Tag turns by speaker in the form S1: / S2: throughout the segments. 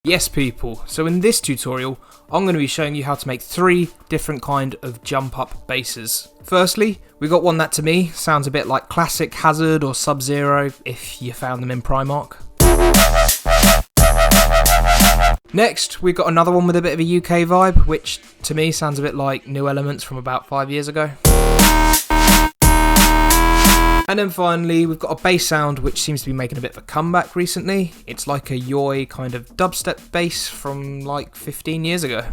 S1: Yes people, so in this tutorial I'm going to be showing you how to make 3 different kind of jump up basses. Firstly, we got one that to me sounds a bit like classic Hazard or Sub-Zero if you found them in Primark. Next, we've got another one with a bit of a UK vibe, which to me sounds a bit like New Elements from about 5 years ago. And then finally, we've got a bass sound which seems to be making a bit of a comeback recently. It's like a yoi kind of dubstep bass from like 15 years ago.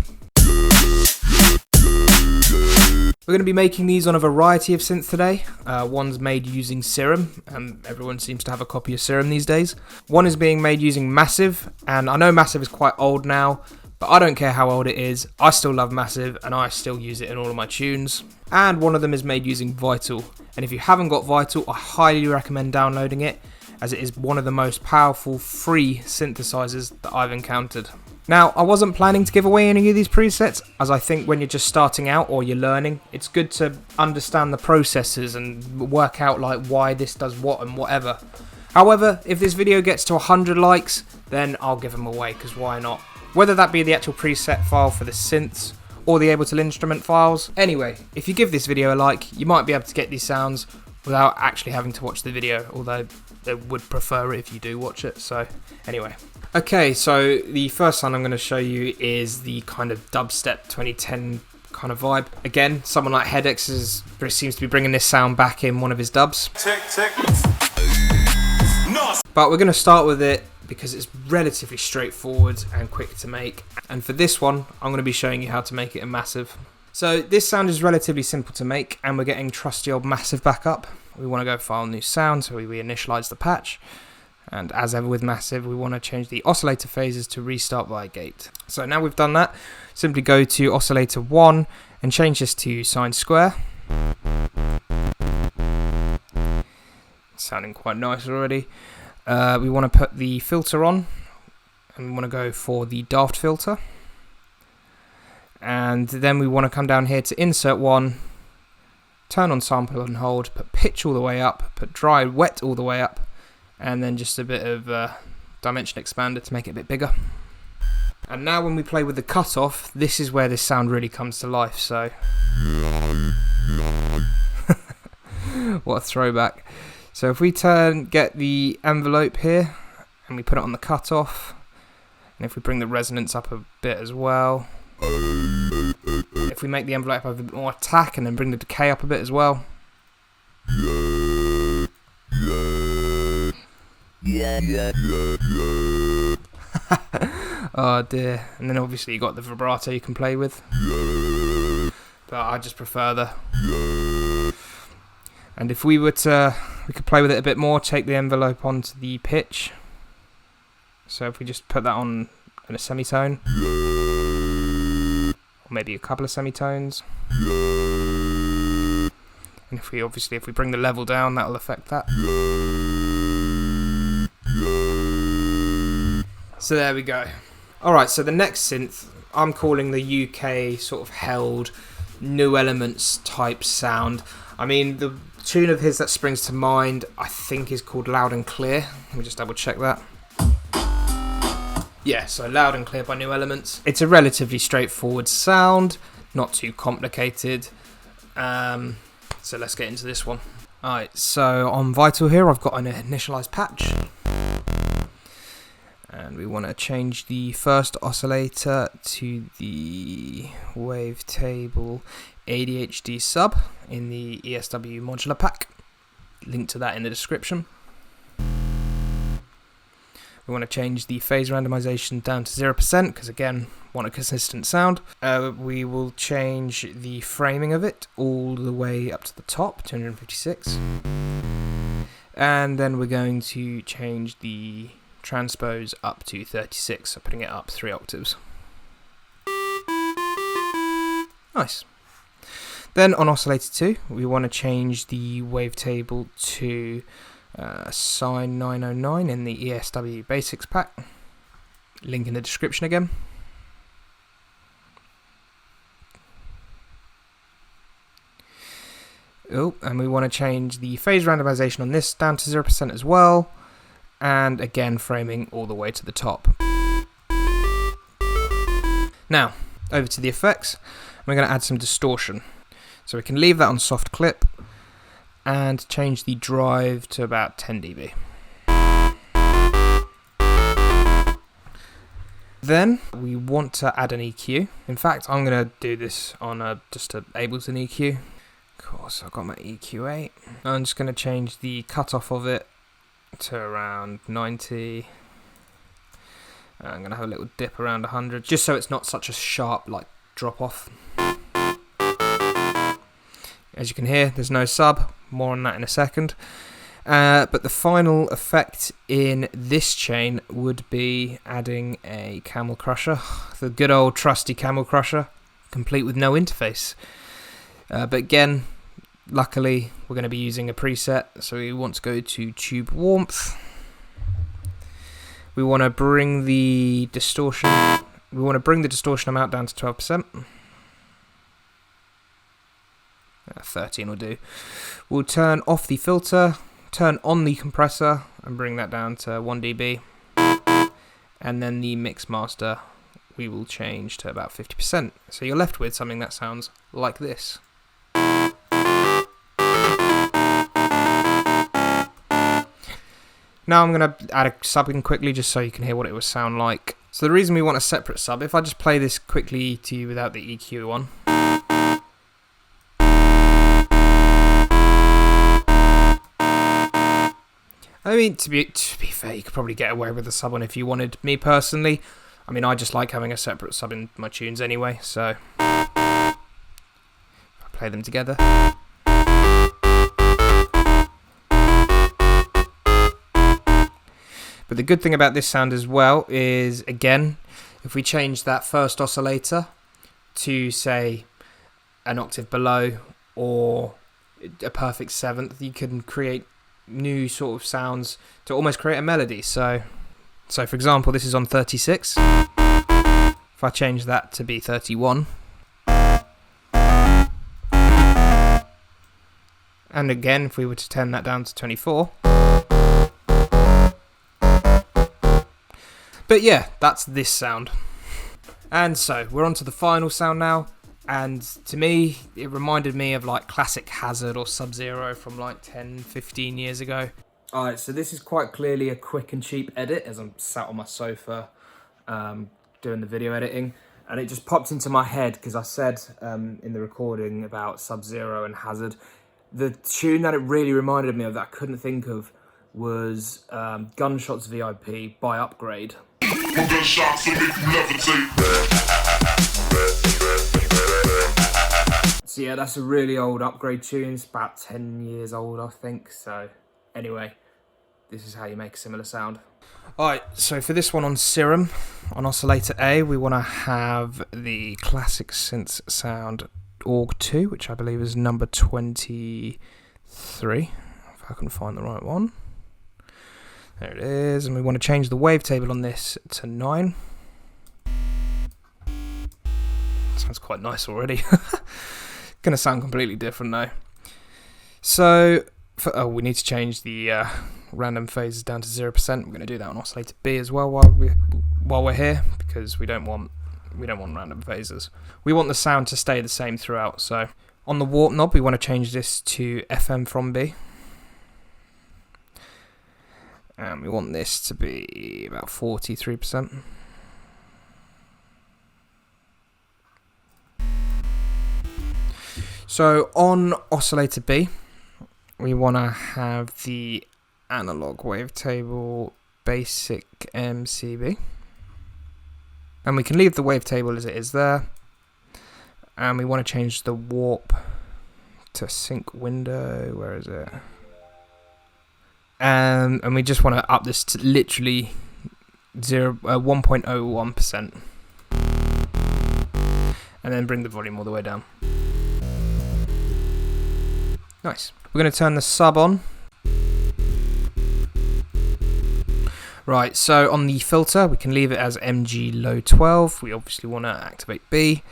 S1: We're going to be making these on a variety of synths today. One's made using Serum, and everyone seems to have a copy of Serum these days. One is being made using Massive, and I know Massive is quite old now, but I don't care how old it is, I still love Massive and I still use it in all of my tunes. And one of them is made using Vital, and if you haven't got Vital, I highly recommend downloading it, as it is one of the most powerful free synthesizers that I've encountered. Now, I wasn't planning to give away any of these presets, as I think when you're just starting out or you're learning, it's good to understand the processes and work out like why this does what and whatever. However, if this video gets to 100 likes, then I'll give them away, because why not? Whether that be the actual preset file for the synths or the Ableton instrument files. Anyway, if you give this video a like, you might be able to get these sounds without actually having to watch the video, although they would prefer it if you do watch it, so anyway. Okay, so the first sound I'm going to show you is the kind of dubstep 2010 kind of vibe. Again, someone like Hedex seems to be bringing this sound back in one of his dubs.
S2: Tick, tick. No.
S1: But we're going to start with it because it's relatively straightforward and quick to make. And for this one, I'm going to be showing you how to make it in Massive. So this sound is relatively simple to make, and we're getting trusty old Massive back up. We want to go File, New Sound, so we initialize the patch. And as ever with Massive, we want to change the oscillator phases to restart via gate. So now we've done that, simply go to oscillator 1 and change this to sine square. Sounding quite nice already. We want to put the filter on, and we want to go for the daft filter. And then we want to come down here to insert 1, turn on sample and hold, put pitch all the way up, put dry wet all the way up, and then just a bit of dimension expander to make it a bit bigger. And now when we play with the cutoff, this is where this sound really comes to life, so what a throwback. So if we get the envelope here and we put it on the cutoff, and if we bring the resonance up a bit as well, if we make the envelope have a bit more attack and then bring the decay up a bit as well. Oh dear. And then obviously you got the vibrato you can play with, but I just prefer the. And if we were to, we could play with it a bit more, take the envelope onto the pitch. So if we just put that on in a semitone, or maybe a couple of semitones. And if we bring the level down, that'll affect that. So there we go. Alright, so the next synth, I'm calling the UK sort of held New Elements type sound. I mean, the tune of his that springs to mind, I think, is called Loud and Clear. Let me just double check that. Yeah, so Loud and Clear by New Elements. It's a relatively straightforward sound, not too complicated. So let's get into this one. Alright, so on Vital here, I've got an initialized patch. And we want to change the first oscillator to the wavetable ADHD sub in the ESW modular pack. Link to that in the description. We want to change the phase randomization down to 0% because, again, want a consistent sound. We will change the framing of it all the way up to the top, 256. And then we're going to change the transpose up to 36, so putting it up 3 octaves. Nice. Then on oscillator 2, we want to change the wavetable to sine 909 in the ESW basics pack. Link in the description again. Oh, and we want to change the phase randomization on this down to 0% as well. And again, framing all the way to the top. Now, over to the effects. We're going to add some distortion. So we can leave that on soft clip and change the drive to about 10 dB. Then we want to add an EQ. In fact, I'm going to do this on just an Ableton EQ. Of course, I've got my EQ8. I'm just going to change the cutoff of it to around 90. I'm going to have a little dip around 100, just so it's not such a sharp drop off. As you can hear, there's no sub. More on that in a second. But the final effect in this chain would be adding a Camel Crusher, the good old trusty Camel Crusher, complete with no interface. But again, luckily we're going to be using a preset, so we want to go to Tube Warmth. We want to bring the distortion. We want to bring the distortion amount down to 12%. 13 will do. We'll turn off the filter, turn on the compressor, and bring that down to 1 dB. And then the mix master we will change to about 50%. So you're left with something that sounds like this. Now I'm going to add a sub in quickly just so you can hear what it would sound like. So the reason we want a separate sub, if I just play this quickly to you without the EQ on. I mean, to be fair, you could probably get away with a sub on if you wanted. Me personally, I mean, I just like having a separate sub in my tunes anyway, so I play them together. But the good thing about this sound as well is, again, if we change that first oscillator to, say, an octave below or a perfect seventh, you can create new sort of sounds to almost create a melody. So for example, this is on 36. If I change that to be 31, and again, if we were to turn that down to 24. But yeah, that's this sound. And so we're on to the final sound now. And to me, it reminded me of classic Hazard or Sub-Zero from 10, 15 years ago. Alright, so this is quite clearly a quick and cheap edit as I'm sat on my sofa doing the video editing. And it just popped into my head because I said in the recording about Sub-Zero and Hazard. The tune that it really reminded me of that I couldn't think of was Gunshots VIP by Upgrade. So yeah, that's a really old Upgrade tune. It's about 10 years old, I think. So anyway, this is how you make a similar sound. Alright, so for this one on Serum, on oscillator A, we want to have the classic synth sound Org 2, which I believe is number 23. If I can find the right one. There it is, and we want to change the wavetable on this to 9. Sounds quite nice already. Gonna sound completely different though. So, we need to change the random phases down to 0%. We're gonna do that on oscillator B as well while we're here, because we don't want random phases. We want the sound to stay the same throughout. So, on the warp knob, we want to change this to FM from B. And we want this to be about 43%. So on oscillator B, we want to have the analog wavetable basic MCB. And we can leave the wavetable as it is there. And we want to change the warp to sync window. Where is it? And we just want to up this to literally 1.01%. And then bring the volume all the way down. Nice. We're going to turn the sub on. Right, so on the filter, we can leave it as MG low 12. We obviously want to activate B.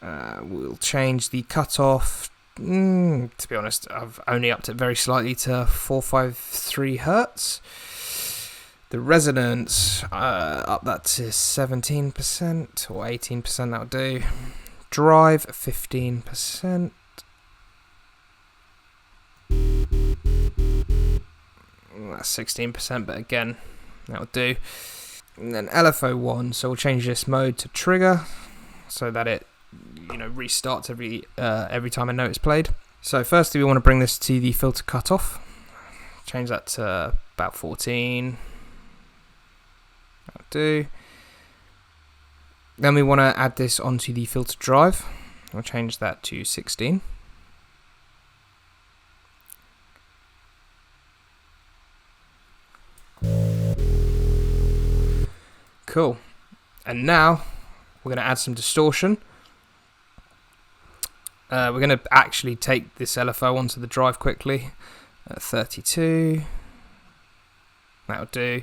S1: We'll change the cutoff. To be honest, I've only upped it very slightly to 453 Hertz. The resonance, up that to 17% or 18%, that'll do. Drive, 15%. That's 16%, but again, that'll do. And then LFO 1, so we'll change this mode to trigger, so that it, restarts every time a note is played. So firstly, we want to bring this to the filter cutoff. Change that to about 14. That'll do. Then we want to add this onto the filter drive. I'll change that to 16. Cool. And now we're going to add some distortion. We're going to actually take this LFO onto the drive quickly. 32. That'll do.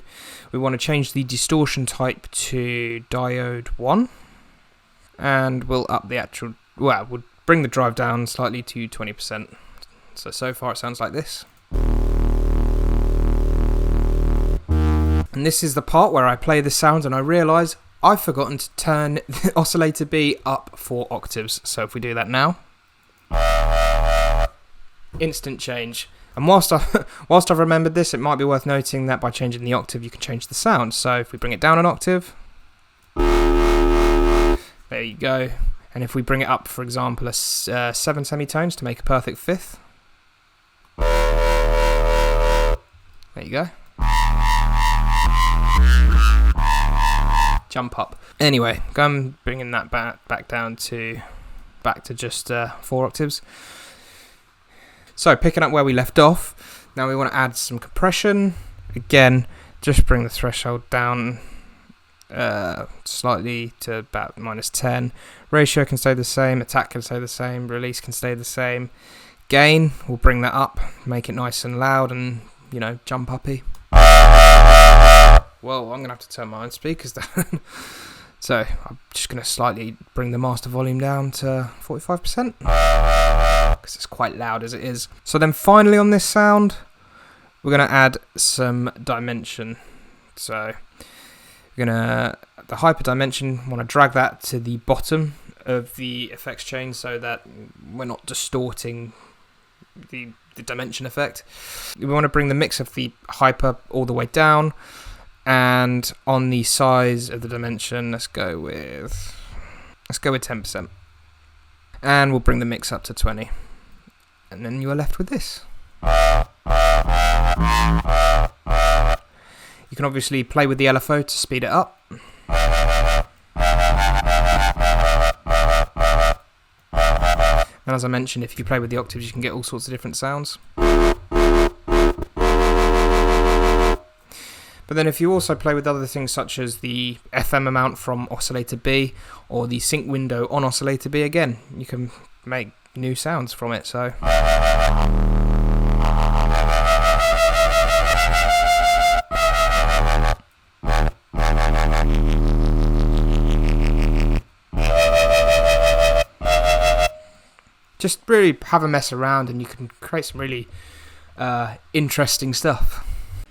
S1: We want to change the distortion type to diode 1. And we'll up the actual... Well, we'll bring the drive down slightly to 20%. So far it sounds like this. And this is the part where I play the sound and I realise I've forgotten to turn the oscillator B up 4 octaves. So if we do that now, instant change. And whilst I've remembered this, it might be worth noting that by changing the octave, you can change the sound. So if we bring it down an octave, there you go. And if we bring it up, for example, a 7 semitones to make a perfect fifth, there you go. Jump up. Anyway, I'm bringing that back to just 4 octaves. So picking up where we left off, now we want to add some compression. Again, just bring the threshold down slightly to about -10. Ratio can stay the same, attack can stay the same, release can stay the same. Gain, we'll bring that up, make it nice and loud and, jump uppy. Well, I'm going to have to turn my own speakers down. So I'm just going to slightly bring the master volume down to 45%. Because it's quite loud as it is. So then finally on this sound, we're going to add some dimension. So we're going to, the hyper dimension, want to drag that to the bottom of the effects chain so that we're not distorting the dimension effect. We want to bring the mix of the hyper all the way down. And on the size of the dimension, let's go with 10%. And we'll bring the mix up to 20. And then you are left with this. You can obviously play with the LFO to speed it up. And as I mentioned, if you play with the octaves, you can get all sorts of different sounds. But then if you also play with other things such as the FM amount from oscillator B or the sync window on oscillator B, again, you can make new sounds from it. So just really have a mess around and you can create some really interesting stuff.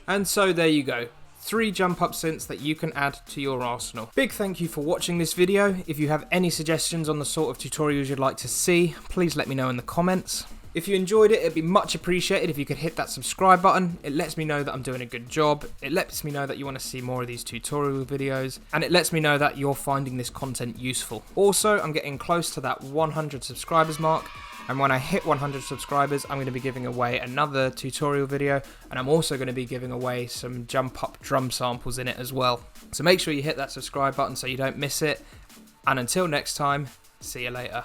S1: And so there you go. 3 jump up synths that you can add to your arsenal. Big thank you for watching this video. If you have any suggestions on the sort of tutorials you'd like to see, please let me know in the comments. If you enjoyed it, it'd be much appreciated if you could hit that subscribe button. It lets me know that I'm doing a good job. It lets me know that you want to see more of these tutorial videos. And it lets me know that you're finding this content useful. Also, I'm getting close to that 100 subscribers mark. And when I hit 100 subscribers, I'm going to be giving away another tutorial video. And I'm also going to be giving away some jump up drum samples in it as well. So make sure you hit that subscribe button so you don't miss it. And until next time, see you later.